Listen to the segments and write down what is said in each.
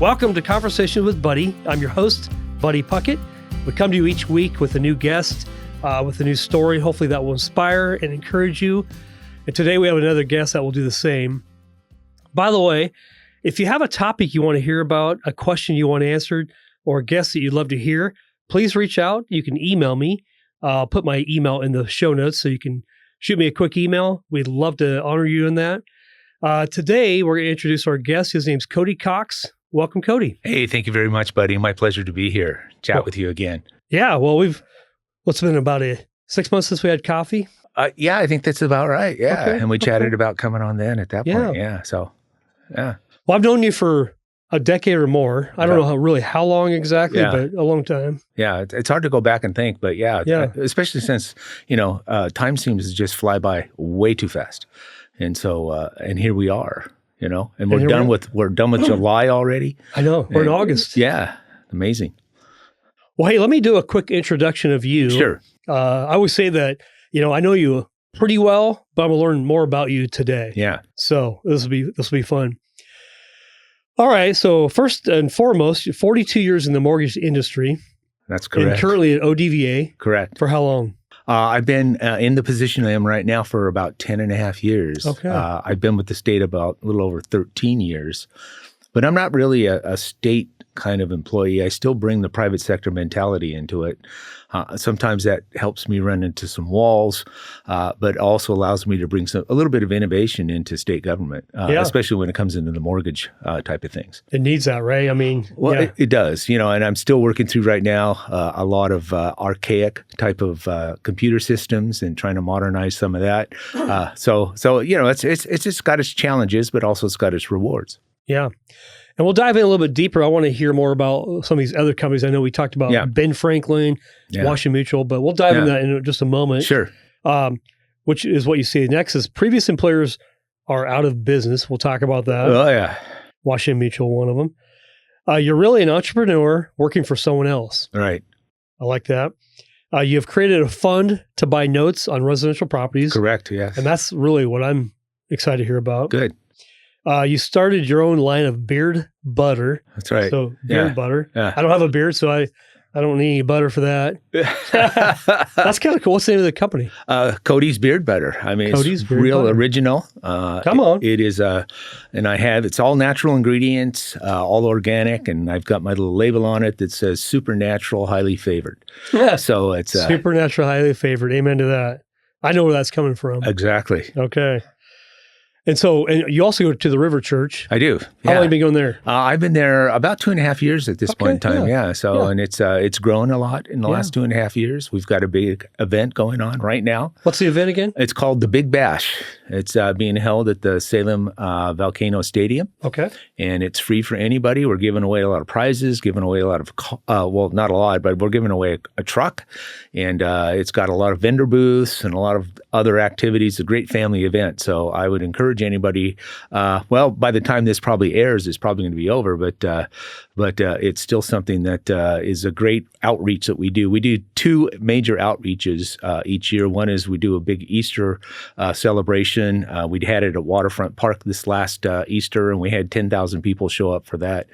Welcome to Conversation with Buddy. I'm your host, Buddy Puckett. We come to you each week with a new guest, with a new story. Hopefully that will inspire and encourage you. And today we have another guest that will do the same. By the way, if you have a topic you want to hear about, a question you want answered, or a guest that you'd love to hear, please reach out. You can email me. I'll put my email in the show notes so you can shoot me a quick email. We'd love to honor you in that. Today, we're going to introduce our guest. His name's Cody Cox. Welcome, Cody. Hey, thank you very much, buddy. My pleasure to be here. Chat with you again. Yeah, well, what's been about 6 months since we had coffee? Yeah, I think that's about right. Yeah. Okay, And we chatted about coming on then at that point. Yeah. So, yeah. Well, I've known you for a decade or more. I don't know how long exactly, but a long time. Yeah. It's hard to go back and think, but yeah. Especially since, time seems to just fly by way too fast. And so, and here we are, and we're done with July already. I know. We're in August. Yeah. Amazing. Well, hey, let me do a quick introduction of you. Sure. I always say that, I know you pretty well, but I'm going to learn more about you today. Yeah. So this will be fun. All right. So first and foremost, 42 years in the mortgage industry. That's correct. And currently at ODVA. Correct. For how long? I've been in the position I am right now for about 10 and a half years. Okay. I've been with the state about a little over 13 years, but I'm not really a state kind of employee. I still bring the private sector mentality into it. Sometimes that helps me run into some walls, but also allows me to bring a little bit of innovation into state government, especially when it comes into the mortgage type of things. It needs that, right? I mean, it does, and I'm still working through right now a lot of archaic type of computer systems and trying to modernize some of that. So it's just got its challenges, but also it's got its rewards. Yeah. And we'll dive in a little bit deeper. I want to hear more about some of these other companies. I know we talked about Ben Franklin, Washington Mutual, but we'll dive into that in just a moment. Sure. Which is what you see next is previous employers are out of business. We'll talk about that. Oh, yeah. Washington Mutual, one of them. You're really an entrepreneur working for someone else. Right. I like that. You have created a fund to buy notes on residential properties. Correct, yes. And that's really what I'm excited to hear about. Good. You started your own line of beard butter. That's right. So beard butter. Yeah. I don't have a beard, so I don't need any butter for that. That's kind of cool. What's the name of the company? Cody's Beard Butter. I mean, Cody's it's Beard real Butter. original. Come on. It is, and it's all natural ingredients, all organic, and I've got my little label on it that says supernatural, highly favored. Yeah. So it's supernatural, highly favored. Amen to that. I know where that's coming from. Exactly. Okay. And you also go to the River Church. I do. How long have you been going there? I've been there about 2.5 years at this point in time. Yeah. So, and it's grown a lot in the last 2.5 years. We've got a big event going on right now. What's the event again? It's called the Big Bash. It's being held at the Salem Volcano Stadium. Okay. And it's free for anybody. We're giving away a lot of prizes, giving away a lot of, not a lot, but we're giving away a truck. And it's got a lot of vendor booths and a lot of other activities, a great family event. So I would encourage anybody, by the time this probably airs, it's probably going to be over, but it's still something that is a great outreach that we do. We do two major outreaches each year. One is we do a big Easter celebration. We had it at Waterfront Park this last Easter, and we had 10,000 people show up for that.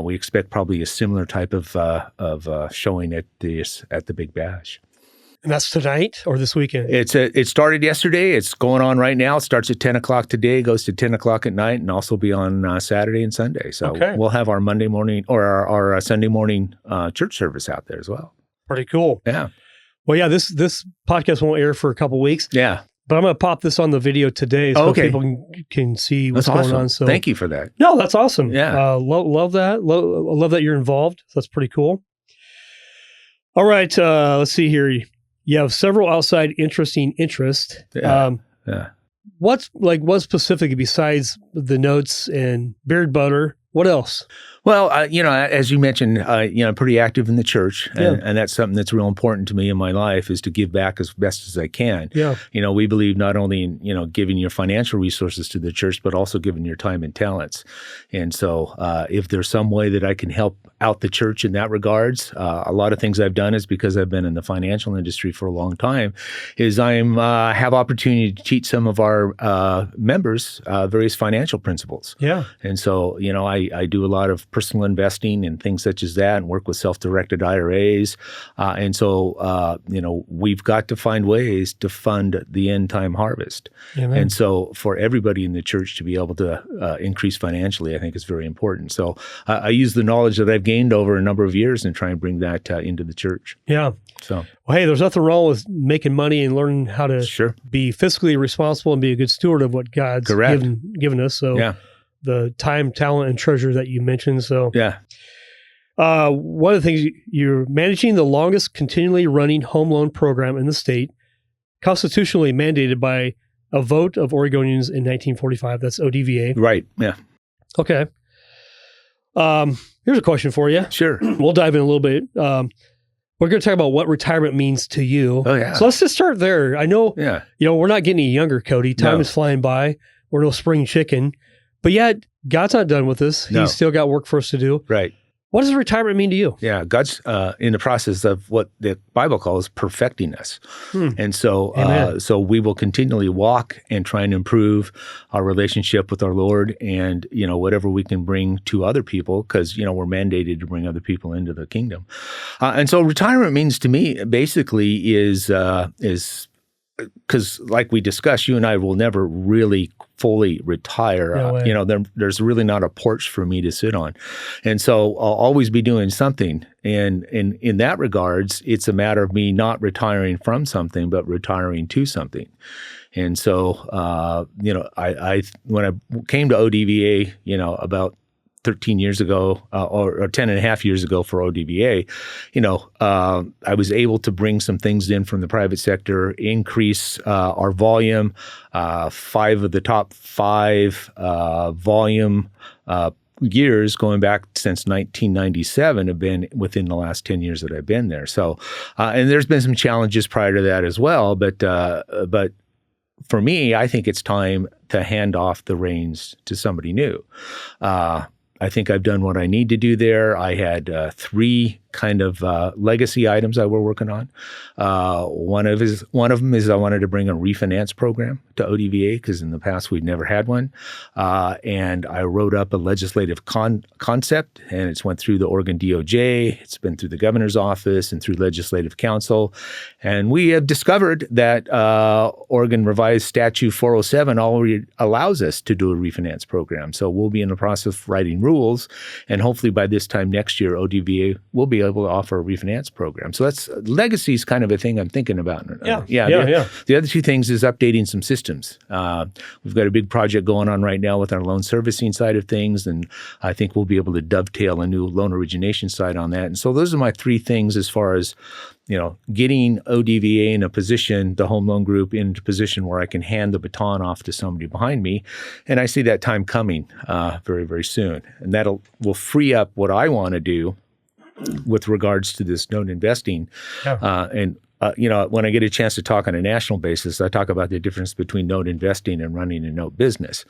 We expect probably a similar type of showing at the Big Bash. And that's tonight or this weekend? It started yesterday. It's going on right now. It starts at 10 o'clock today, goes to 10 o'clock at night, and also be on Saturday and Sunday. So we'll have our Monday morning or our Sunday morning church service out there as well. Pretty cool. Yeah. Well, yeah, this podcast won't air for a couple weeks. Yeah. But I'm going to pop this on the video today so people can see what's going on. So thank you for that. No, that's awesome. Yeah. Love that. Love that you're involved. So that's pretty cool. All right. Let's see here. You have several outside interests. Yeah. What specifically besides the notes and beard butter? What else? Well, as you mentioned, I'm pretty active in the church, and that's something that's real important to me in my life is to give back as best as I can. Yeah. We believe not only in, giving your financial resources to the church, but also giving your time and talents. And so if there's some way that I can help out the church in that regards, a lot of things I've done is because I've been in the financial industry for a long time, is have opportunity to teach some of our members various financial principles. Yeah. And so, I do a lot of personal investing and things such as that, and work with self-directed IRAs. And so, we've got to find ways to fund the end time harvest. Amen. And so for everybody in the church to be able to increase financially, I think is very important. So I use the knowledge that I've gained over a number of years and try and bring that into the church. Yeah. So, well, hey, there's nothing wrong with making money and learning how to be fiscally responsible and be a good steward of what God's given us. So the time, talent, and treasure that you mentioned. So one of the things, you're managing the longest continually running home loan program in the state, constitutionally mandated by a vote of Oregonians in 1945. That's ODVA. Right. Yeah. Okay. Here's a question for you. Sure. We'll dive in a little bit. We're going to talk about what retirement means to you. Oh, yeah. So let's just start there. I know, we're not getting any younger, Cody. Time is flying by. We're no spring chicken. But yet, God's not done with us. He's still got work for us to do. Right. What does retirement mean to you? Yeah, God's in the process of what the Bible calls perfecting us. And so so we will continually walk and try and improve our relationship with our Lord and, whatever we can bring to other people, because, we're mandated to bring other people into the kingdom. And so retirement means to me basically is because like we discussed, you and I will never really fully retire. There's really not a porch for me to sit on. And so I'll always be doing something. And in that regards, it's a matter of me not retiring from something, but retiring to something. And so, I when I came to ODVA, about 13 years ago or 10 and a half years ago for ODVA, I was able to bring some things in from the private sector, increase our volume. 5 of the top 5 volume years going back since 1997 have been within the last 10 years that I've been there. So, and there's been some challenges prior to that as well, but for me, I think it's time to hand off the reins to somebody new. I think I've done what I need to do there. I had 3 kind of legacy items I were working on. One of them is I wanted to bring a refinance program to ODVA because in the past we'd never had one. And I wrote up a legislative concept, and it's went through the Oregon DOJ. It's been through the governor's office and through legislative council. And we have discovered that Oregon Revised Statute 407 already allows us to do a refinance program. So we'll be in the process of writing rules, and hopefully by this time next year, ODVA will be able to offer a refinance program. So that's legacy is kind of a thing I'm thinking about. The other 2 things is updating some systems. We've got a big project going on right now with our loan servicing side of things, and I think we'll be able to dovetail a new loan origination side on that. And so those are my 3 things as far as getting ODVA in a position, the home loan group in a position where I can hand the baton off to somebody behind me. And I see that time coming very, very soon. And will free up what I want to do with regards to this note investing. When I get a chance to talk on a national basis, I talk about the difference between note investing and running a note business.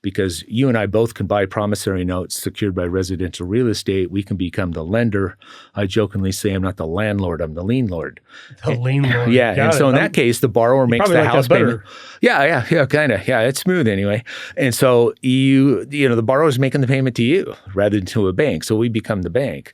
Because you and I both can buy promissory notes secured by residential real estate. We can become the lender. I jokingly say I'm not the landlord, I'm the lien lord. The lien lord. Yeah. And so in that case, the borrower makes the house payment. Yeah, kind of. Yeah, it's smooth anyway. And so the borrower's making the payment to you rather than to a bank. So we become the bank.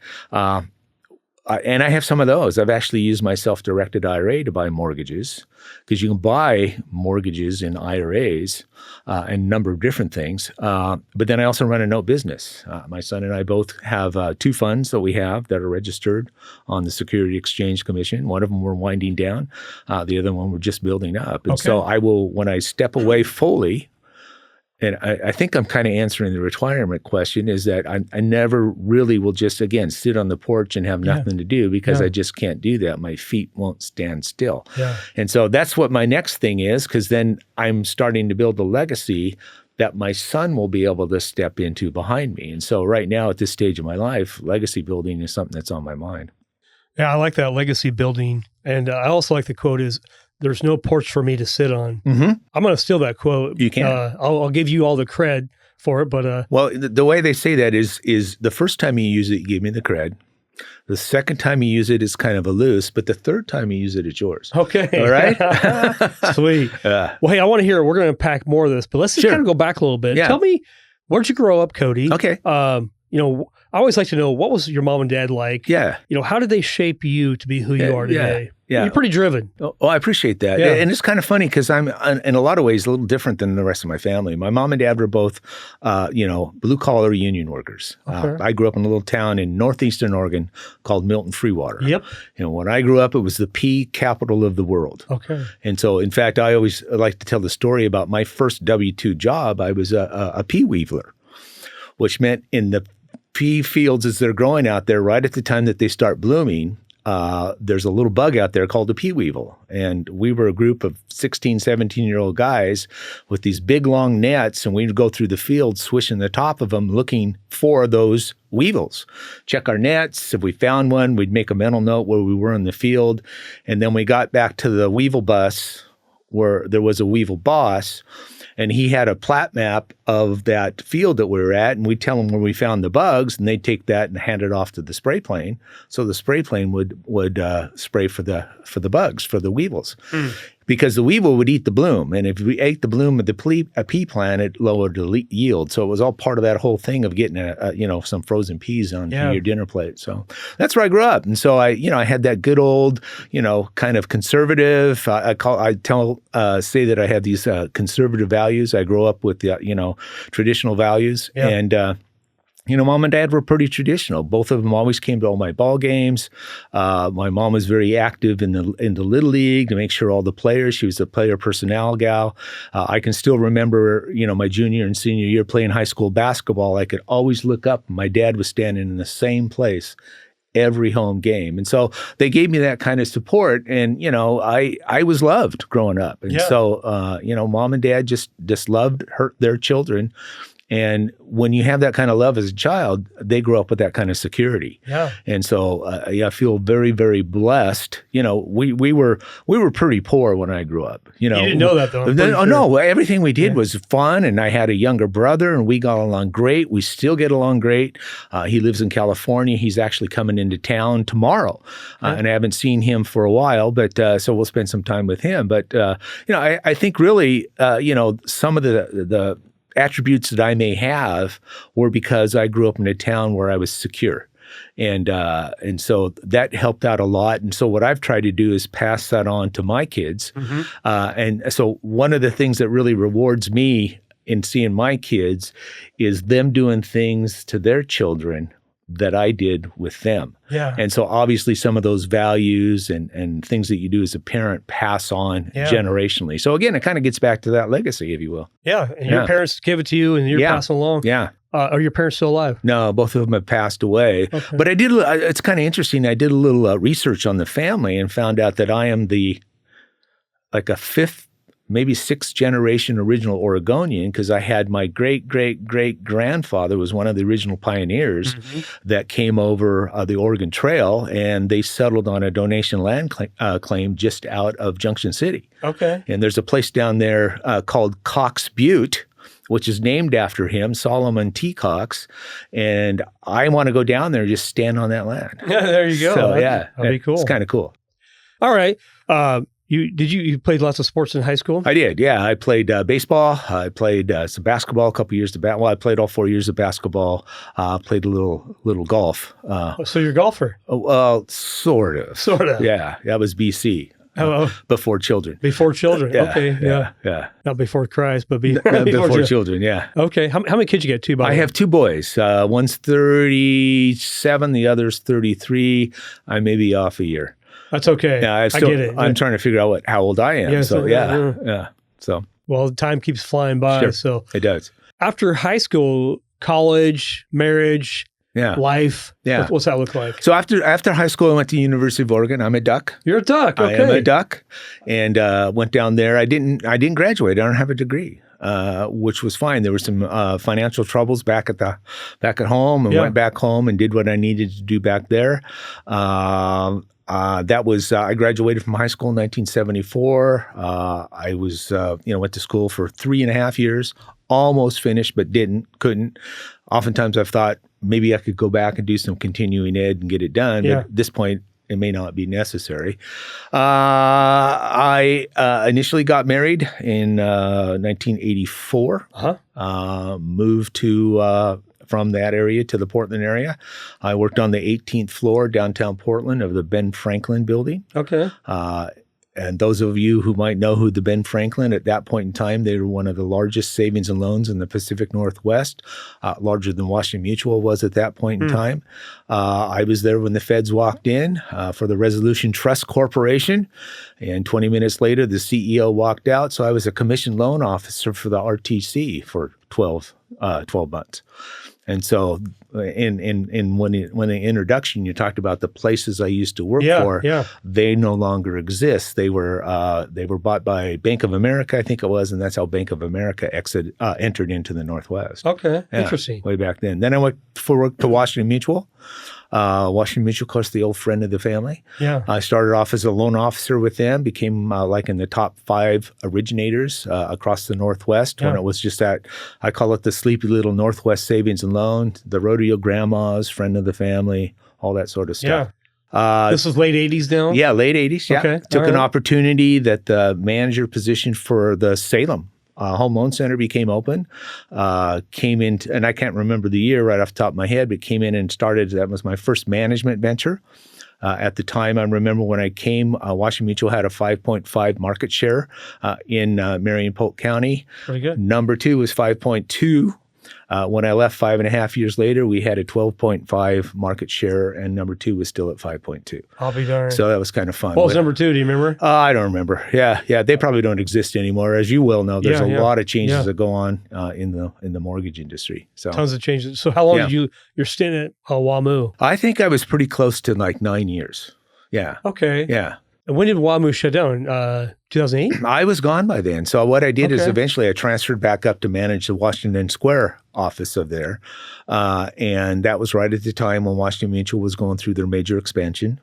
And I have some of those. I've actually used my self-directed IRA to buy mortgages because you can buy mortgages in IRAs and a number of different things. But then I also run a note business. My son and I both have 2 funds that we have that are registered on the Security Exchange Commission. One of them we're winding down. The other one we're just building up. And so I will, when I step away fully, and I think I'm kind of answering the retirement question, is that I never really will just, again, sit on the porch and have nothing to do because I just can't do that. My feet won't stand still. And so that's what my next thing is, because then I'm starting to build a legacy that my son will be able to step into behind me. And so right now at this stage of my life, legacy building is something that's on my mind. Yeah, I like that, legacy building. And I also like the quote is, "There's no porch for me to sit on." Mm-hmm. I'm going to steal that quote. You can. I'll give you all the cred for it, but well, the way they say that is the first time you use it, you give me the cred. The second time you use it is kind of a loose, but the third time you use it, it's yours. Okay. All right? Sweet. Well, hey, I want to hear, we're going to unpack more of this, but let's just kind of go back a little bit. Yeah. Tell me Where'd you grow up, Cody? Okay. I always like to know, what was your mom and dad like? Yeah. How did they shape you to be who you are today? Yeah. You're pretty driven. Oh, I appreciate that. Yeah. And it's kind of funny because I'm, in a lot of ways, a little different than the rest of my family. My mom and dad were both, blue-collar union workers. Okay. I grew up in a little town in northeastern Oregon called Milton Freewater. Yep. When I grew up, it was the pea capital of the world. Okay. And so, in fact, I always like to tell the story about my first W-2 job. I was a pea weaver, which meant in the pea fields as they're growing out there, right at the time that they start blooming, there's a little bug out there called the pea weevil. And we were a group of 16, 17-year-old guys with these big, long nets, and we'd go through the field swishing the top of them looking for those weevils. Check our nets. If we found one, we'd make a mental note where we were in the field. And then we got back to the weevil bus where there was a weevil boss, and he had a plat map of that field that we were at, and we'd tell him where we found the bugs, and they'd take that and hand it off to the spray plane. So the spray plane would spray for the bugs, for the weevils. Because the weevil would eat the bloom, and if we ate the bloom of a pea plant, it lowered the yield. So it was all part of that whole thing of getting some frozen peas on your dinner plate. So that's where I grew up, and so I had that good old kind of conservative. Say that I had these conservative values. I grew up with the traditional values, and. Mom and dad were pretty traditional. Both of them always came to all my ball games. My mom was very active in the Little League to make sure all the players. She was a player personnel gal. I can still remember, my junior and senior year playing high school basketball. I could always look up. My dad was standing in the same place every home game. And so they gave me that kind of support. And, I was loved growing up. And so, mom and dad just loved their children. And when you have that kind of love as a child, they grow up with that kind of security. Yeah. And so I feel very, very blessed. We were pretty poor when I grew up. You didn't know that though. No, everything we did was fun. And I had a younger brother, and we got along great. We still get along great. He lives in California. He's actually coming into town tomorrow. And I haven't seen him for a while, but so we'll spend some time with him. But, I think really, some of the attributes that I may have were because I grew up in a town where I was secure. And so that helped out a lot. And so what I've tried to do is pass that on to my kids. And so one of the things that really rewards me in seeing my kids is them doing things to their children that I did with them. Yeah. And so obviously some of those values and things that you do as a parent pass on generationally. So again, it kind of gets back to that legacy, if you will. Yeah. And your parents give it to you and you're passing along. Yeah. Are your parents still alive? No, both of them have passed away. Okay. But it's kind of interesting. I did a little research on the family and found out that I am a fifth, maybe sixth generation original Oregonian, because I had my great-great-great-grandfather was one of the original pioneers that came over the Oregon Trail, and they settled on a donation land claim just out of Junction City. Okay. And there's a place down there called Cox Butte, which is named after him, Solomon T. Cox, and I want to go down there and just stand on that land. Yeah, there you go. So, that'd be cool. It's kind of cool. All right. You played lots of sports in high school? I did, yeah. I played baseball. I played some basketball, a couple years of I played all 4 years of basketball. Played a little golf. So you're a golfer? Well, sort of. Sort of. Yeah, that was BC. Before children. Before children. Yeah, okay. Yeah. Not before Christ, but before children. Yeah. Okay. How many kids you get? Two, by the way? I have two boys. One's 37. The other's 33. I may be off a year. That's okay. Yeah, I get it. I'm trying to figure out how old I am. Yeah, yeah. So. Well, time keeps flying by. Sure, so it does. After high school, college, marriage. Yeah. Life. Yeah. What's that look like? So after high school, I went to University of Oregon. I'm a Duck. You're a Duck. Okay. I am a Duck, and went down there. I didn't graduate. I don't have a degree, which was fine. There were some financial troubles back at home, and went back home and did what I needed to do back there. That was I graduated from high school in 1974. I was went to school for 3.5 years. Almost finished, but couldn't. Oftentimes I've thought maybe I could go back and do some continuing ed and get it done. But at this point, it may not be necessary. I initially got married in 1984. Moved to from that area to the Portland area. I worked on the 18th floor downtown Portland of the Ben Franklin building. Okay. And those of you who might know who the Ben Franklin, at that point in time, they were one of the largest savings and loans in the Pacific Northwest, larger than Washington Mutual was at that point in time. I was there when the feds walked in for the Resolution Trust Corporation. And 20 minutes later, the CEO walked out. So I was a commissioned loan officer for the RTC for 12 months. And so in the introduction, you talked about the places I used to work for. Yeah. They no longer exist. They were bought by Bank of America, I think it was, and that's how Bank of America entered into the Northwest. Okay, interesting. Way back then. Then I went for work to Washington Mutual. Washington Mutual, of course, the old friend of the family. Yeah. I started off as a loan officer with them, became like in the top 5 originators across the Northwest when it was just that, I call it the sleepy little Northwest Savings and Loan, the rodeo grandmas, friend of the family, all that sort of stuff. Yeah. This was late 80s now? Yeah, late 80s. Yeah. Okay. Took an opportunity that the manager position for the Salem Home Loan Center became open, came in, and I can't remember the year right off the top of my head, but came in and started, that was my first management venture. At the time, I remember when I came, Washington Mutual had a 5.5 market share in Marion Polk County. Pretty good. Number 2 was 5.2. When I left 5.5 years later, we had a 12.5 market share, and number 2 was still at 5.2. I'll be darned. So that was kind of fun. What was number 2? Do you remember? I don't remember. Yeah. They probably don't exist anymore. As you well know, there's a lot of changes that go on in the mortgage industry. So tons of changes. So how long did your stint at WAMU? I think I was pretty close to like 9 years. Yeah. Okay. Yeah. And when did WAMU shut down? 2008? I was gone by then. So what I did is eventually I transferred back up to manage the Washington Square office of there. And that was right at the time when Washington Mutual was going through their major expansion.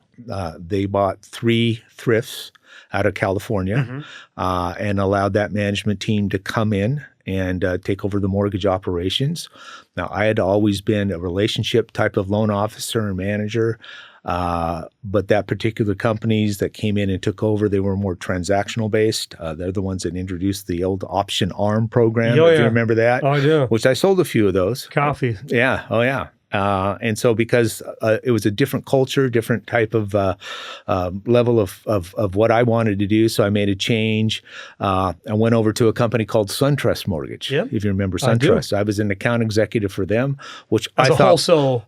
They bought 3 thrifts out of California and allowed that management team to come in and take over the mortgage operations. Now, I had always been a relationship type of loan officer and manager. But that particular companies that came in and took over, they were more transactional based. They're the ones that introduced the old option arm program. If you remember that. Oh, I do. Which I sold a few of those. Coffee. Yeah. Oh, yeah. And so because it was a different culture, different type of level of what I wanted to do, so I made a change. I went over to a company called SunTrust Mortgage, if you remember SunTrust. I was an account executive for them, which I thought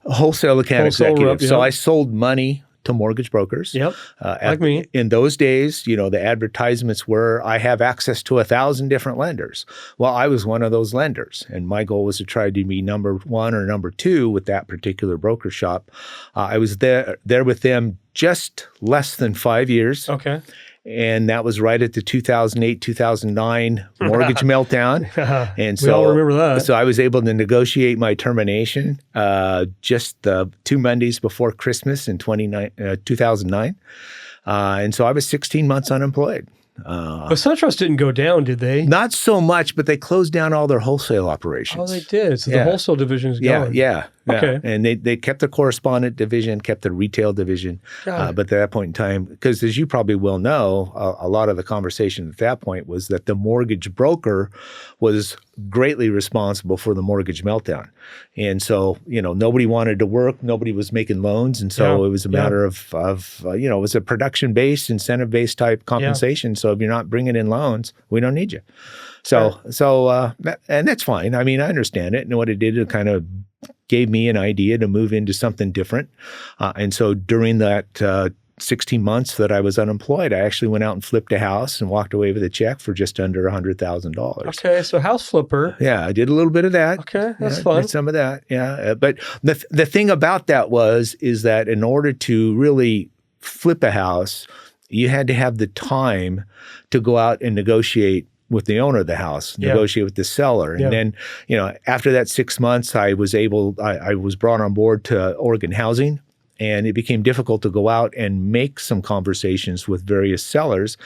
wholesale account executive. So I sold money to mortgage brokers. Yep, like me. In those days, the advertisements were, I have access to 1,000 different lenders. Well, I was one of those lenders, and my goal was to try to be number 1 or number 2 with that particular broker shop. I was there with them just less than 5 years. Okay. And that was right at the 2008, 2009 mortgage meltdown. And so, we all remember that. So I was able to negotiate my termination just 2 Mondays before Christmas in 2009. And so I was 16 months unemployed. But SunTrust didn't go down, did they? Not so much, but they closed down all their wholesale operations. Oh, they did. So the wholesale division is going. Yeah. Okay. And they kept the correspondent division, kept the retail division. But at that point in time, because as you probably will know, a lot of the conversation at that point was that the mortgage broker was greatly responsible for the mortgage meltdown. And so, nobody wanted to work. Nobody was making loans. And so it was a matter of it was a production-based, incentive-based type compensation. So if you're not bringing in loans, we don't need you. So and that's fine. I mean, I understand it. And what it did, it kind of gave me an idea to move into something different. And so during that 16 months that I was unemployed, I actually went out and flipped a house and walked away with a check for just under $100,000. Okay, so house flipper. Yeah, I did a little bit of that. Okay, that's fun. Did some of that, yeah. But the thing about that is that in order to really flip a house, you had to have the time to go out and negotiate with the owner of the house, negotiate with the seller. And then, after that 6 months, I was brought on board to Oregon Housing And it became difficult to go out and make some conversations with various sellers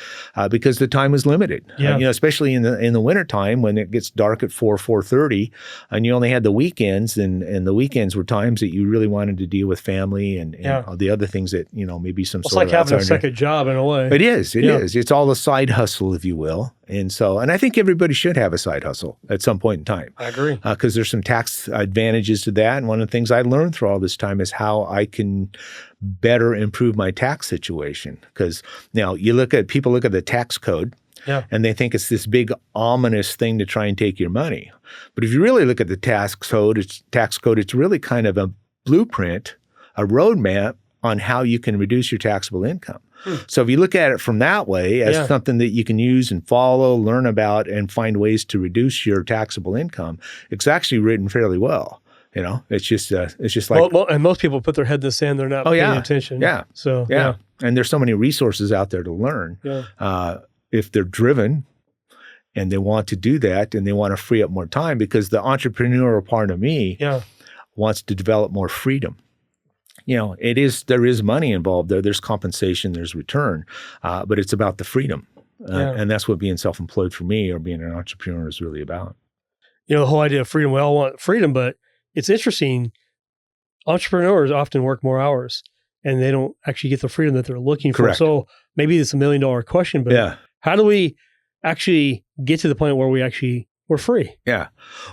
because the time was limited. Especially in the wintertime when it gets dark at 4:30, and you only had the weekends, and the weekends were times that you really wanted to deal with family and all the other things that, maybe some It's sort like of having a second job in a way. It is. It is. It's all a side hustle, if you will. And I think everybody should have a side hustle at some point in time. I agree. Because there's some tax advantages to that. And one of the things I learned through all this time is how I can better improve my tax situation. Because now people look at the tax code and they think it's this big ominous thing to try and take your money. But if you really look at the tax code, it's really kind of a blueprint, a roadmap on how you can reduce your taxable income. So if you look at it from that way as something that you can use and follow, learn about, and find ways to reduce your taxable income, it's actually written fairly well. It's just like and most people put their head in the sand; they're not paying attention. And there's so many resources out there to learn. If they're driven and they want to do that and they want to free up more time, because the entrepreneurial part of me wants to develop more freedom. There is money involved there. There's compensation, there's return, but it's about the freedom. And that's what being self-employed for me or being an entrepreneur is really about. The whole idea of freedom, we all want freedom, but it's interesting. Entrepreneurs often work more hours and they don't actually get the freedom that they're looking for. Correct. So maybe it's $1 million question, but how do we actually get to the point where we're free? Yeah.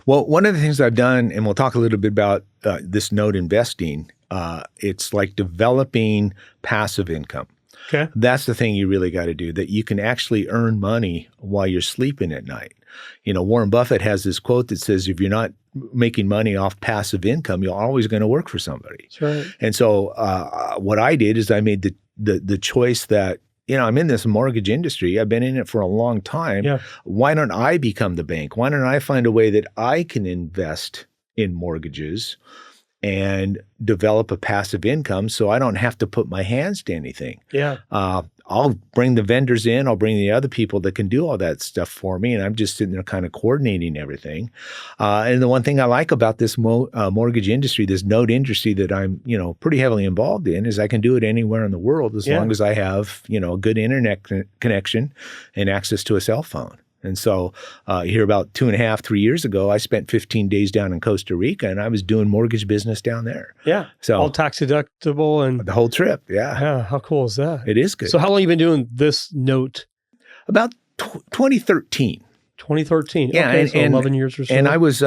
Well, one of the things I've done, and we'll talk a little bit about this note investing, it's like developing passive income. Okay. That's the thing you really got to do, that you can actually earn money while you're sleeping at night. Warren Buffett has this quote that says, if you're not making money off passive income, you're always going to work for somebody. That's right. And so what I did is I made the choice that, I'm in this mortgage industry. I've been in it for a long time. Yeah. Why don't I become the bank? Why don't I find a way that I can invest in mortgages and develop a passive income so I don't have to put my hands to anything? Yeah. I'll bring the vendors in. I'll bring the other people that can do all that stuff for me. And I'm just sitting there kind of coordinating everything. And the one thing I like about this mortgage industry, this note industry that I'm, pretty heavily involved in, is I can do it anywhere in the world as long as I have, a good internet connection and access to a cell phone. And so here about 2.5, 3 years ago, I spent 15 days down in Costa Rica and I was doing mortgage business down there. Yeah. So all tax deductible and the whole trip. Yeah. Yeah. How cool is that? It is good. So how long have you been doing this note? About 2013. 2013. Yeah. Okay, so 11 years or so. And I was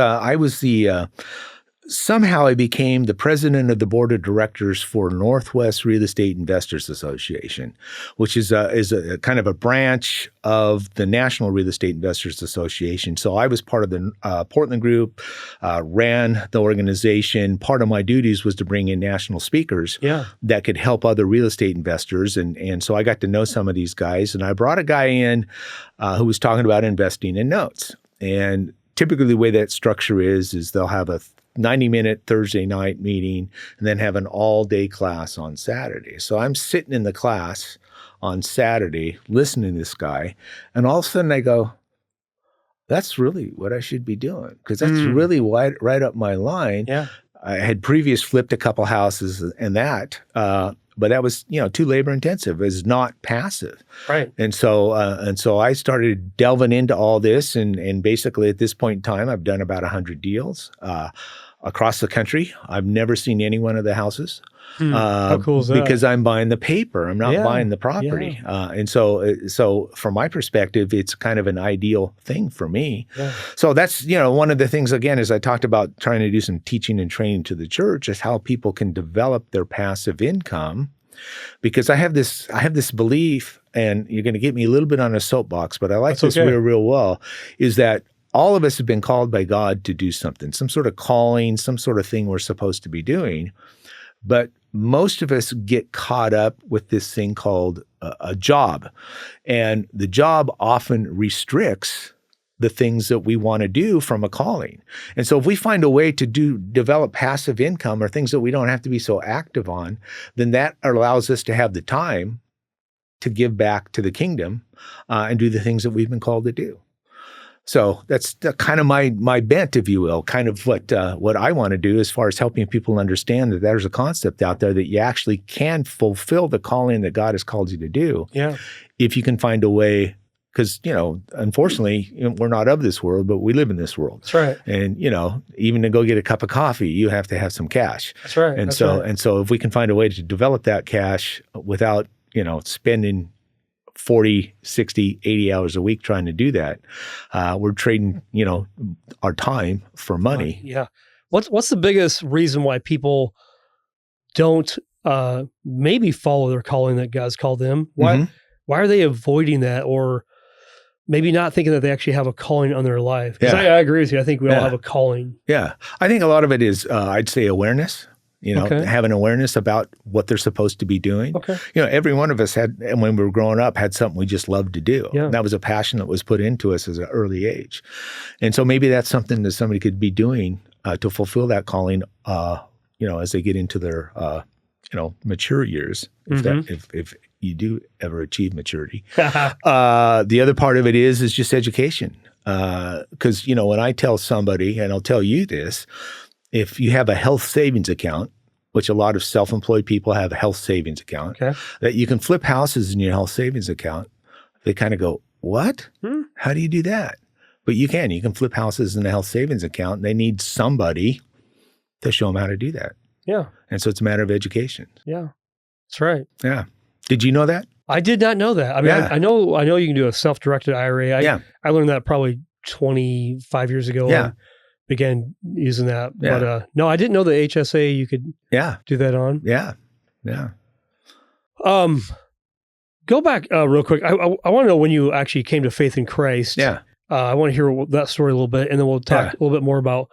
somehow I became the president of the board of directors for Northwest Real Estate Investors Association, which is a kind of a branch of the National Real Estate Investors Association. So I was part of the Portland group, ran the organization. Part of my duties was to bring in national speakers that could help other real estate investors. And so I got to know some of these guys. And I brought a guy in who was talking about investing in notes. And typically the way that structure is they'll have a 90-minute Thursday night meeting and then have an all-day class on Saturday. So I'm sitting in the class on Saturday listening to this guy, and all of a sudden I go, that's really what I should be doing, because that's really right up my line. Yeah. I had previously flipped a couple houses and that, but that was, too labor intensive. It's not passive. Right. And so I started delving into all this, and basically at this point in time, I've done about 100 deals across the country. I've never seen any one of the houses. How cool is that? Because I'm buying the paper. I'm not buying the property. Yeah. And so from my perspective, it's kind of an ideal thing for me. Yeah. So that's, one of the things, again, as I talked about trying to do some teaching and training to the church, is how people can develop their passive income. Because I have this belief, and you're going to get me a little bit on a soapbox, but I like this real well, is that all of us have been called by God to do something, some sort of calling, some sort of thing we're supposed to be doing. But most of us get caught up with this thing called a job. And the job often restricts the things that we want to do from a calling. And so if we find a way to develop passive income or things that we don't have to be so active on, then that allows us to have the time to give back to the kingdom and do the things that we've been called to do. So that's kind of my bent, if you will, kind of what I want to do as far as helping people understand that there's a concept out there that you actually can fulfill the calling that God has called you to do. Yeah. If you can find a way. Because, unfortunately, we're not of this world, but we live in this world. That's right. And, even to go get a cup of coffee, you have to have some cash. That's right. And so if we can find a way to develop that cash without, spending 40, 60, 80 hours a week trying to do that, we're trading, our time for money. Yeah. What's the biggest reason why people don't maybe follow their calling that God's called them? Why are they avoiding that, or maybe not thinking that they actually have a calling on their life? Because I agree with you. I think we all have a calling. Yeah. I think a lot of it is, I'd say, awareness. Having awareness about what they're supposed to be doing. Okay. Every one of us had, and when we were growing up, had something we just loved to do. Yeah. That was a passion that was put into us as an early age. And so maybe that's something that somebody could be doing to fulfill that calling, as they get into their, mature years, if you do ever achieve maturity. The other part of it is just education. Because, when I tell somebody, and I'll tell you this, if you have a health savings account, which a lot of self-employed people have a health savings account, that you can flip houses in your health savings account, they kind of go, what? How do you do that? But you can flip houses in a health savings account, and they need somebody to show them how to do that. Yeah. And so it's a matter of education. Yeah. That's right. Yeah. Did you know that? I did not know that. I mean, I know you can do a self-directed IRA. I learned that probably 25 years ago. Yeah. Began using that. Yeah. But no, I didn't know the HSA you could do that on. Yeah. Yeah. Go back real quick. I want to know when you actually came to faith in Christ. Yeah. I want to hear that story a little bit, and then we'll talk a little bit more about,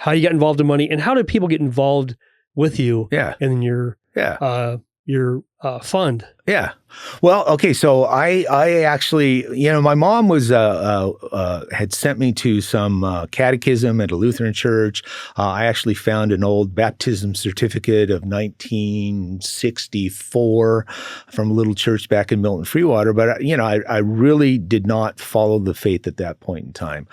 how you got involved in money and how did people get involved with you in your fund. Yeah. Well, okay. So I actually, my mom was, had sent me to some catechism at a Lutheran church. I actually found an old baptism certificate of 1964 from a little church back in Milton Freewater. But, I really did not follow the faith at that point in time.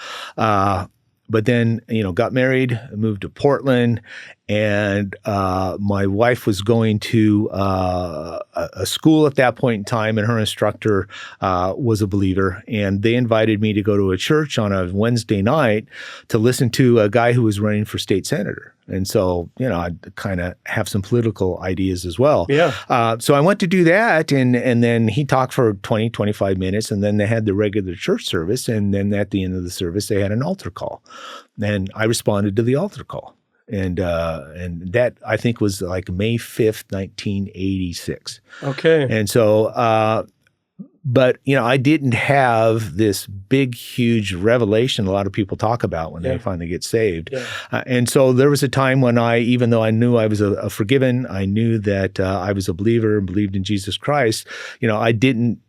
But then, got married, moved to Portland, and my wife was going to a school at that point in time, and her instructor was a believer. And they invited me to go to a church on a Wednesday night to listen to a guy who was running for state senator. And so, I'd kind of have some political ideas as well. Yeah. So I went to do that, and then he talked for 20, 25 minutes, and then they had the regular church service. And then at the end of the service, they had an altar call. And I responded to the altar call. And that, I think, was like May 5th, 1986. Okay. And so, but, I didn't have this big, huge revelation a lot of people talk about when they finally get saved. Yeah. And so there was a time when even though I knew I was a forgiven, I knew that I was a believer and believed in Jesus Christ, I didn't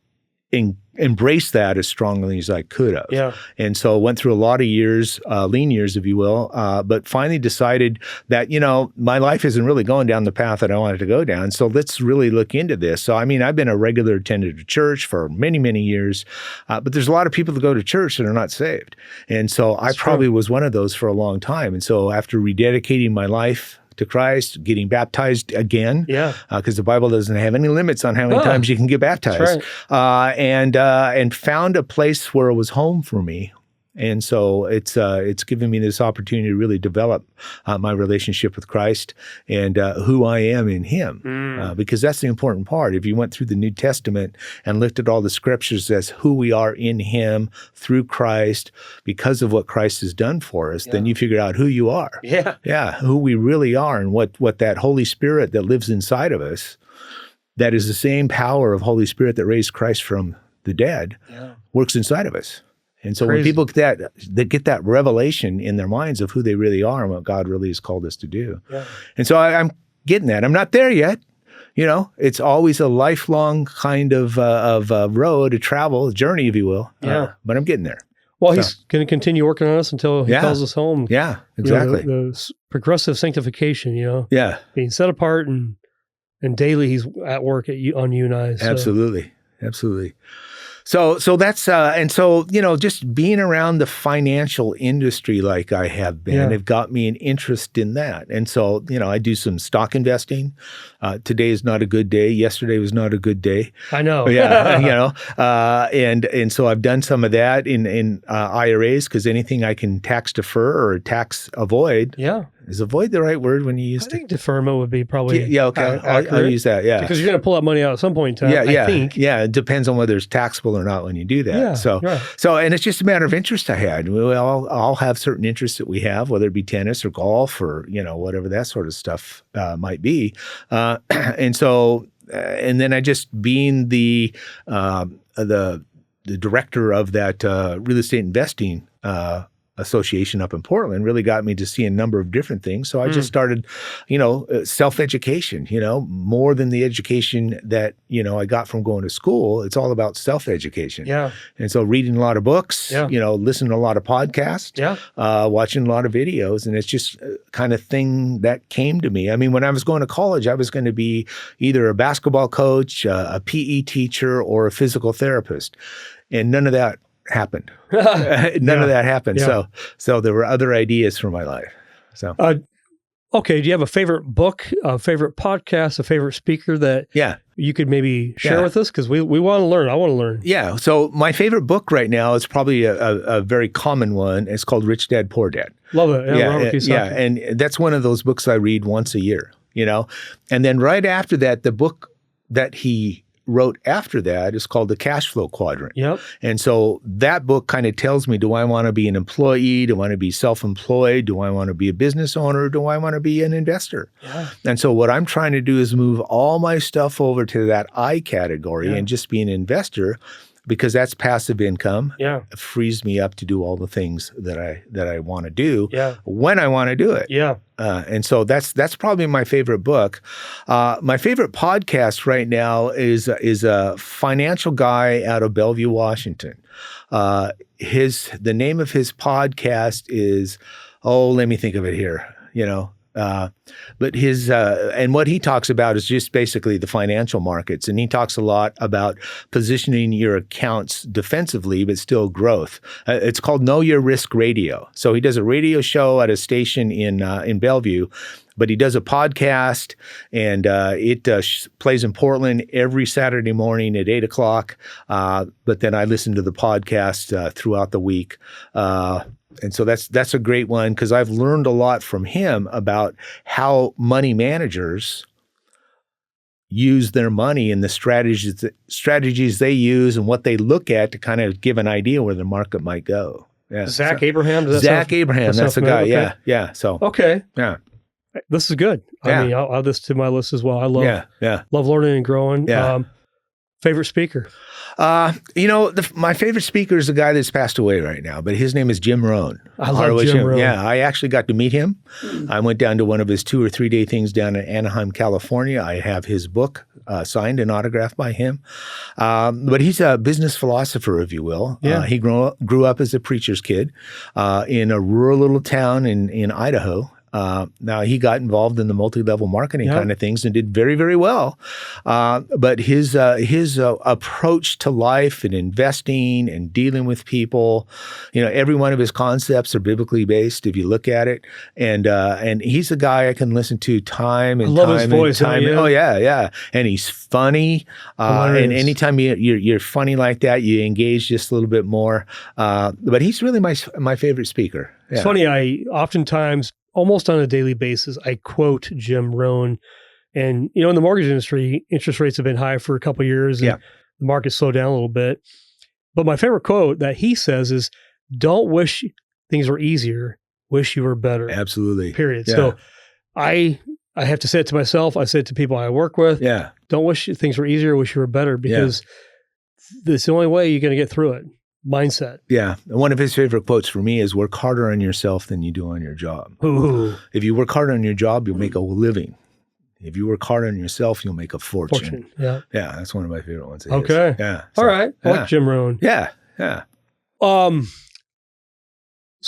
embrace that as strongly as I could have. Yeah. And so went through a lot of years, lean years, if you will, but finally decided that, my life isn't really going down the path that I wanted to go down. So let's really look into this. So, I've been a regular attendant of church for many, many years, but there's a lot of people that go to church that are not saved. And so I probably was one of those for a long time. And so after rededicating my life to Christ, getting baptized again, because the Bible doesn't have any limits on how many times you can get baptized, and found a place where it was home for me. And so it's given me this opportunity to really develop my relationship with Christ and who I am in Him, because that's the important part. If you went through the New Testament and looked at all the scriptures as who we are in Him through Christ, because of what Christ has done for us, then you figure out who you are. Yeah, who we really are, and what that Holy Spirit that lives inside of us, that is the same power of Holy Spirit that raised Christ from the dead, works inside of us. And so when people get that revelation in their minds of who they really are and what God really has called us to do. Yeah. And so I'm getting that. I'm not there yet. It's always a lifelong kind of road, a journey, if you will. But I'm getting there. Well, He's going to continue working on us until He calls us home. Yeah, exactly. The progressive sanctification, Yeah. Being set apart and daily He's at work on you and I. So. Absolutely. So that's and so just being around the financial industry like I have been, have got me an interest in that. And so I do some stock investing. Today is not a good day. Yesterday was not a good day. I know. Yeah, and so I've done some of that in IRAs because anything I can tax defer or tax avoid. Yeah. Is avoid the right word when you use it? I think deferment would be probably okay. I'll use that, yeah. Because you're going to pull that money out at some point in time, I think. Yeah, it depends on whether it's taxable or not when you do that. Yeah, so and it's just a matter of interest I had. We all have certain interests that we have, whether it be tennis or golf or, whatever that sort of stuff might be. And so, and then I just being the director of that real estate investing association up in Portland really got me to see a number of different things. So I just started, self-education, more than the education that, I got from going to school. It's all about self-education. Yeah. And so reading a lot of books, listening to a lot of podcasts, watching a lot of videos. And it's just kind of thing that came to me. I mean, when I was going to college, I was going to be either a basketball coach, a PE teacher, or a physical therapist. And none of that happened. None of that happened. Yeah. So there were other ideas for my life. So, okay. Do you have a favorite book, a favorite podcast, a favorite speaker that you could maybe share with us? Because we want to learn. I want to learn. Yeah. So my favorite book right now is probably a very common one. It's called Rich Dad, Poor Dad. Love it. Yeah. And that's one of those books I read once a year, And then right after that, the book that he wrote after that is called The Cash Flow Quadrant. Yep. And so that book kind of tells me, do I want to be an employee? Do I want to be self-employed? Do I want to be a business owner? Do I want to be an investor? Yeah. And so what I'm trying to do is move all my stuff over to that I category and just be an investor, because that's passive income. Yeah. It frees me up to do all the things that I want to do when I want to do it. Yeah. And so that's probably my favorite book. My favorite podcast right now is a financial guy out of Bellevue, Washington. The name of his podcast is, let me think of it here, but his and what he talks about is just basically the financial markets, and he talks a lot about positioning your accounts defensively but still growth. It's called Know Your Risk Radio. So he does a radio show at a station in Bellevue, but he does a podcast, and it plays in Portland every Saturday morning at 8:00. But then I listen to the podcast throughout the week. And so that's a great one, because I've learned a lot from him about how money managers use their money and the strategies they use and what they look at to kind of give an idea where the market might go. Yeah. Zach Abraham? Zach Abraham, that's the guy. Okay. Yeah. So yeah. This is good. I mean, I'll add this to my list as well. I love learning and growing. Yeah. Favorite speaker? My favorite speaker is a guy that's passed away right now, but his name is Jim Rohn. I love Jim Rohn. Yeah, I actually got to meet him. I went down to one of his 2 or 3 day things down in Anaheim, California. I have his book signed and autographed by him. But he's a business philosopher, if you will. Yeah. He grew up as a preacher's kid in a rural little town in Idaho. Now he got involved in the multi-level marketing kind of things and did very, very well. But his approach to life and investing and dealing with people, every one of his concepts are biblically based if you look at it. And he's a guy I can listen to time and time and voice, time. Oh yeah. And he's funny. And anytime you're funny like that, you engage just a little bit more. But he's really my favorite speaker. Yeah. It's funny. I oftentimes, almost on a daily basis, I quote Jim Rohn. And, in the mortgage industry, interest rates have been high for a couple of years, and the market slowed down a little bit. But my favorite quote that he says is, don't wish things were easier, wish you were better. Absolutely. Period. Yeah. So I have to say it to myself. I say it to people I work with. Yeah. Don't wish things were easier, wish you were better, because it's the only way you're going to get through it. Mindset. Yeah. One of his favorite quotes for me is, work harder on yourself than you do on your job. Ooh. If you work hard on your job, you'll make a living. If you work hard on yourself, you'll make a fortune. Yeah. Yeah. That's one of my favorite ones. Okay. Yeah. All right. I like Jim Rohn. Yeah. Yeah. So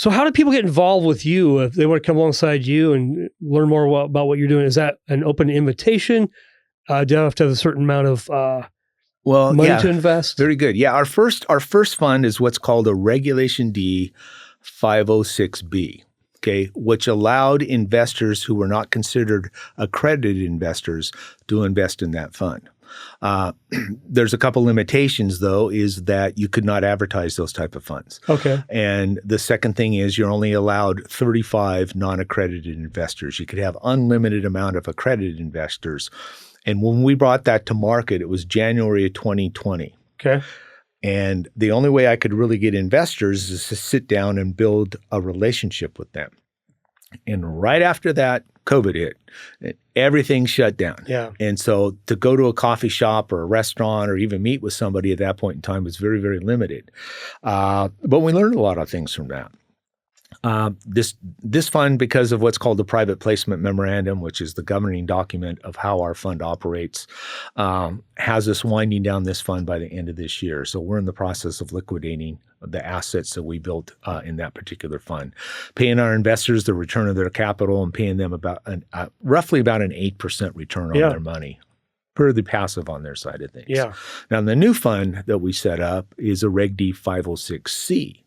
how do people get involved with you if they want to come alongside you and learn more about what you're doing? Is that an open invitation? Do you have to have a certain amount of Well, money to invest? Very good. Yeah, our first fund is what's called a Regulation D 506B. Okay, which allowed investors who were not considered accredited investors to invest in that fund. There's a couple limitations, though, is that you could not advertise those type of funds. Okay. And the second thing is you're only allowed 35 non-accredited investors. You could have unlimited amount of accredited investors. And when we brought that to market, it was January of 2020. Okay. And the only way I could really get investors is to sit down and build a relationship with them. And right after that, COVID hit. Everything shut down. Yeah. And so to go to a coffee shop or a restaurant or even meet with somebody at that point in time was very, very limited. But we learned a lot of things from that. This fund, because of what's called the private placement memorandum, which is the governing document of how our fund operates, has us winding down this fund by the end of this year. So we're in the process of liquidating the assets that we built in that particular fund, paying our investors the return of their capital and paying them about roughly about an 8% return on their money. Purely passive on their side of things. Yeah. Now, the new fund that we set up is a Reg D 506C.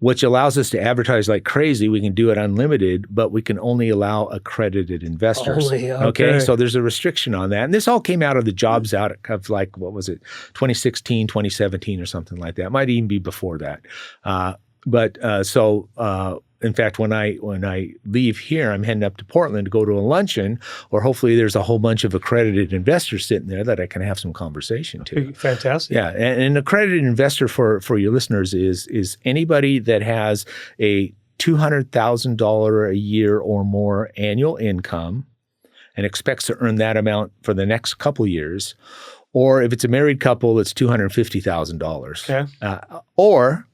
Which allows us to advertise like crazy. We can do it unlimited, but we can only allow accredited investors. Okay. So there's a restriction on that. And this all came out of the Jobs Act of 2016, 2017 or something like that. It might even be before that. In fact, when I leave here, I'm heading up to Portland to go to a luncheon, or hopefully there's a whole bunch of accredited investors sitting there that I can have some conversation to. Fantastic. Yeah, and an accredited investor for your listeners is anybody that has a $200,000 a year or more annual income and expects to earn that amount for the next couple years, or if it's a married couple, it's $250,000. Okay. Or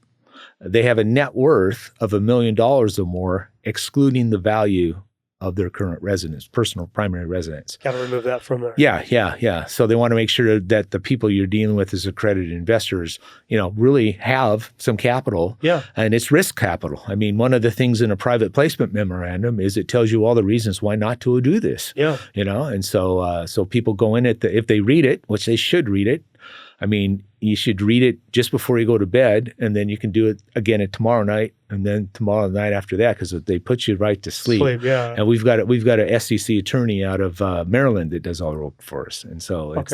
they have a net worth of $1 million or more, excluding the value of their current residence, personal primary residence. Got to remove that from there. Yeah. So they want to make sure that the people you're dealing with as accredited investors, really have some capital. Yeah. And it's risk capital. I mean, one of the things in a private placement memorandum is it tells you all the reasons why not to do this. Yeah. And so people go in if they read it, which they should read it. I mean, you should read it just before you go to bed, and then you can do it again tomorrow night, and then tomorrow night after that, because they put you right to sleep. Yeah. And we've got a SEC attorney out of Maryland that does all the work for us, and so it's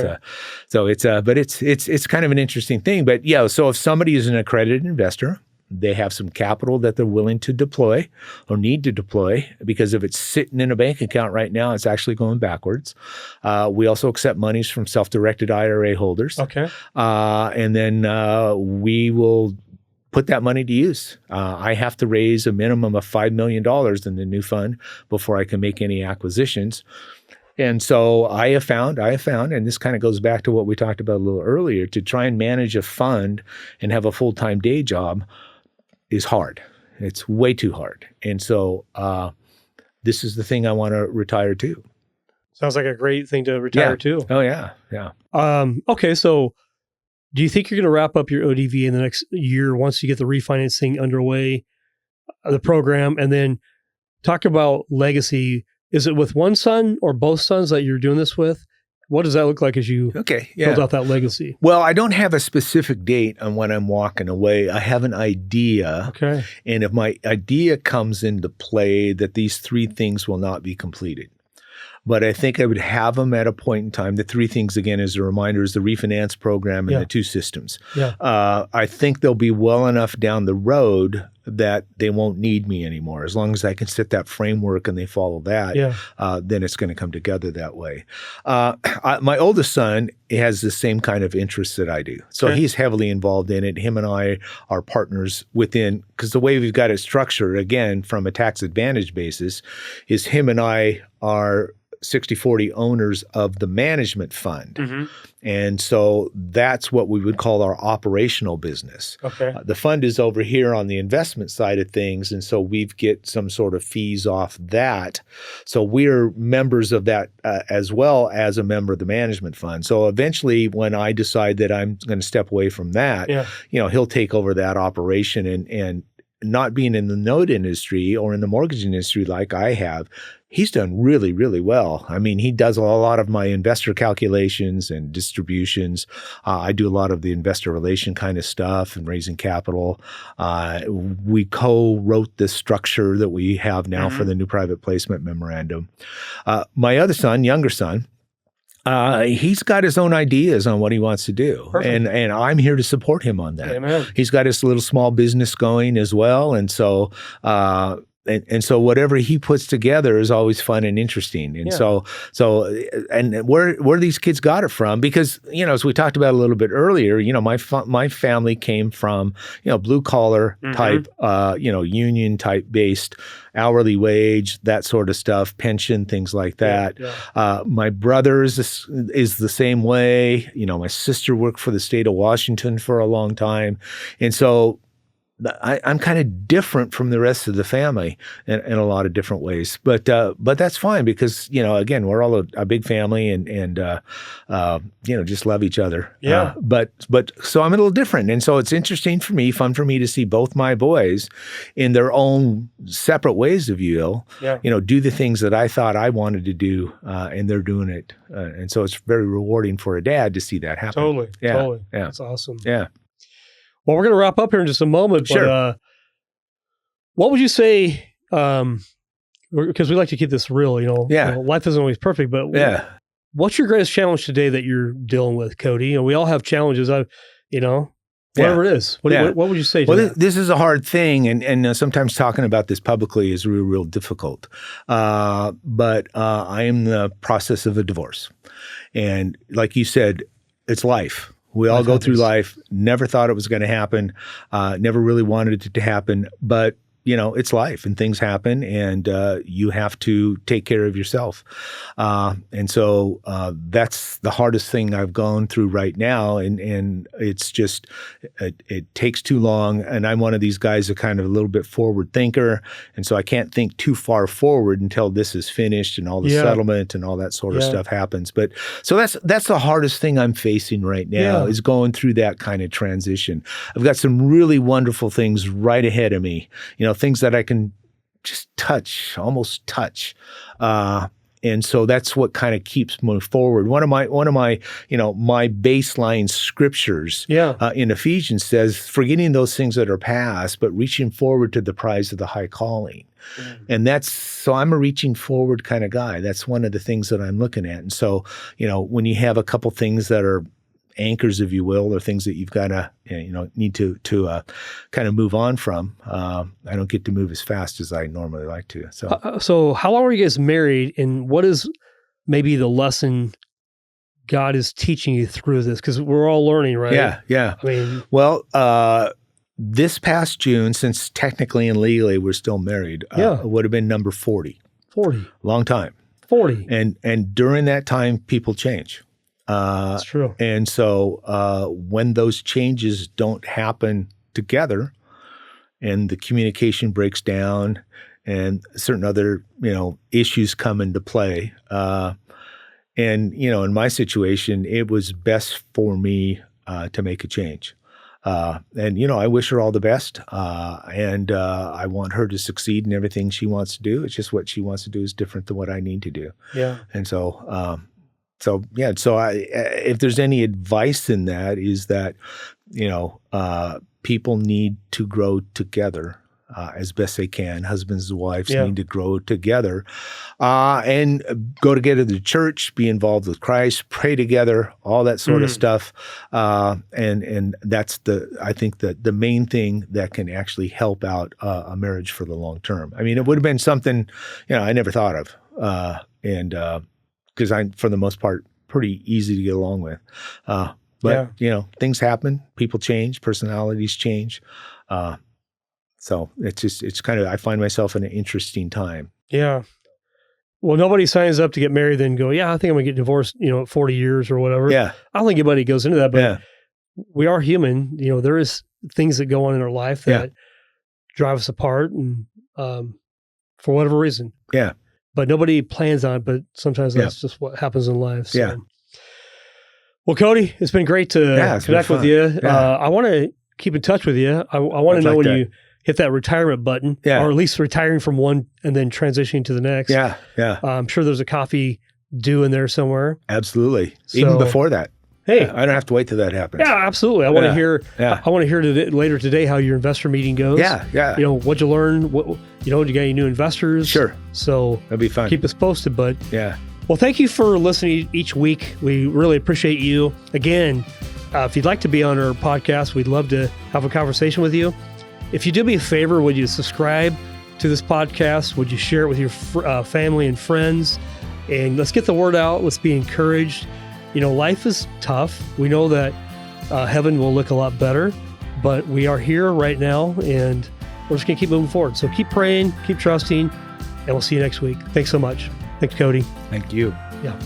kind of an interesting thing. But yeah, so if somebody is an accredited investor, they have some capital that they're willing to deploy or need to deploy, because if it's sitting in a bank account right now, it's actually going backwards. We also accept monies from self-directed IRA holders. Okay. And then we will put that money to use. I have to raise a minimum of $5 million in the new fund before I can make any acquisitions. And so I have found, and this kind of goes back to what we talked about a little earlier, to try and manage a fund and have a full-time day job is hard. It's way too hard. And so this is the thing I want to retire to. Sounds like a great thing to retire to. Oh, yeah. Yeah. Okay. So do you think you're going to wrap up your ODV in the next year once you get the refinancing underway, the program, and then talk about legacy? Is it with one son or both sons that you're doing this with? What does that look like as you build out that legacy? Well, I don't have a specific date on when I'm walking away. I have an idea. Okay. And if my idea comes into play, that these three things will not be completed. But I think I would have them at a point in time. The three things, again, as a reminder, is the refinance program and the two systems. Yeah. I think they'll be well enough down the road that they won't need me anymore. As long as I can set that framework and they follow that, then it's going to come together that way. My oldest son has the same kind of interests that I do. So he's heavily involved in it. Him and I are partners within, because the way we've got it structured, again, from a tax advantage basis, is him and I are 60-40 owners of the management fund. Mm-hmm. And so that's what we would call our operational business. Okay. The fund is over here on the investment side of things. And so we get some sort of fees off that. So we're members of that as well as a member of the management fund. So eventually when I decide that I'm going to step away from that, he'll take over that operation and not being in the note industry or in the mortgage industry like I have, he's done really, really well. I mean, he does a lot of my investor calculations and distributions. I do a lot of the investor relation kind of stuff and raising capital. We co-wrote the structure that we have now for the new private placement memorandum. My other son, younger son, he's got his own ideas on what he wants to do. And I'm here to support him on that. Amen. He's got his little small business going as well. And so, and so whatever he puts together is always fun and interesting. And and where these kids got it from, because, as we talked about a little bit earlier, my family came from, blue collar type, union type based hourly wage, that sort of stuff, pension, things like that. My brother is the same way. My sister worked for the state of Washington for a long time. And so I'm kind of different from the rest of the family in a lot of different ways, but that's fine because, again, we're all a big family and just love each other. Yeah. But so I'm a little different. And so it's interesting for me, fun for me to see both my boys in their own separate ways, if you will, do the things that I thought I wanted to do, and they're doing it. And so it's very rewarding for a dad to see that happen. Totally. Yeah. Totally. Yeah. That's awesome. Yeah. Well, we're going to wrap up here in just a moment. Sure. But, what would you say, because we like to keep this real, life isn't always perfect, but what's your greatest challenge today that you're dealing with, Cody? We all have challenges, whatever it is. What would you say to that? This is a hard thing, and sometimes talking about this publicly is real, real difficult. But I am in the process of a divorce. And like you said, it's life. We all go through life, never thought it was going to happen, never really wanted it to happen, but it's life and things happen and you have to take care of yourself. And so that's the hardest thing I've gone through right now. And it's just, it takes too long. And I'm one of these guys that kind of a little bit forward thinker. And so I can't think too far forward until this is finished and all the settlement and all that sort of stuff happens. But so that's the hardest thing I'm facing right now is going through that kind of transition. I've got some really wonderful things right ahead of me, things that I can just almost touch. And so that's what kind of keeps moving forward. One of my my baseline scriptures in Ephesians says, forgetting those things that are past, but reaching forward to the prize of the high calling. And so I'm a reaching forward kind of guy. That's one of the things that I'm looking at. And so, when you have a couple things that are anchors, if you will, or things that you've got to, need to kind of move on from. I don't get to move as fast as I normally like to. So how long were you guys married, and what is maybe the lesson God is teaching you through this? Because we're all learning, right? Yeah. I mean, well, this past June, since technically and legally we're still married, would have been number 40. 40. Long time. 40. And during that time, people change. That's true. And so when those changes don't happen together and the communication breaks down and certain other, issues come into play, and, in my situation, it was best for me to make a change. And, I wish her all the best. And I want her to succeed in everything she wants to do. It's just what she wants to do is different than what I need to do. Yeah. And so, so if there's any advice in that is that, people need to grow together as best they can. Husbands and wives need to grow together and go together to church, be involved with Christ, pray together, all that sort of stuff. And that's I think the main thing that can actually help out a marriage for the long term. I mean, it would have been something, I never thought of. Because I'm, for the most part, pretty easy to get along with. But, things happen, people change, personalities change. So it's kind of, I find myself in an interesting time. Yeah. Well, nobody signs up to get married then go, I think I'm going to get divorced, at 40 years or whatever. Yeah. I don't think anybody goes into that, but we are human. There is things that go on in our life that drive us apart and for whatever reason. Yeah. But nobody plans on it, but sometimes that's just what happens in life. So. Yeah. Well, Cody, it's been great to connect with you. Yeah. I want to keep in touch with you. I want to know when hit that retirement button, Yeah. or at least retiring from one and then transitioning to the next. Yeah. Yeah. I'm sure there's a coffee due in there somewhere. Absolutely. Even So- before that. Hey, I don't have to wait till that happens. yeah, absolutely. I want to Yeah. hear. Yeah. I want to hear later today how your investor meeting goes. Yeah. Yeah. You know, what'd you learn? What you know? You got any new investors? Sure. So That'd be fun. keep us posted. But Yeah. well, thank you for listening each week. We really appreciate you. Again, if you'd like to be on our podcast, we'd love to have a conversation with you. If you do me a favor, would you subscribe to this podcast? Would you share it with your family and friends? And let's get the word out. Let's be encouraged. You know, life is tough. We know that heaven will look a lot better, but we are here right now, and we're just going to keep moving forward. So keep praying, keep trusting, and we'll see you next week. Thanks so much. Thanks, Cody. Thank you. Yeah.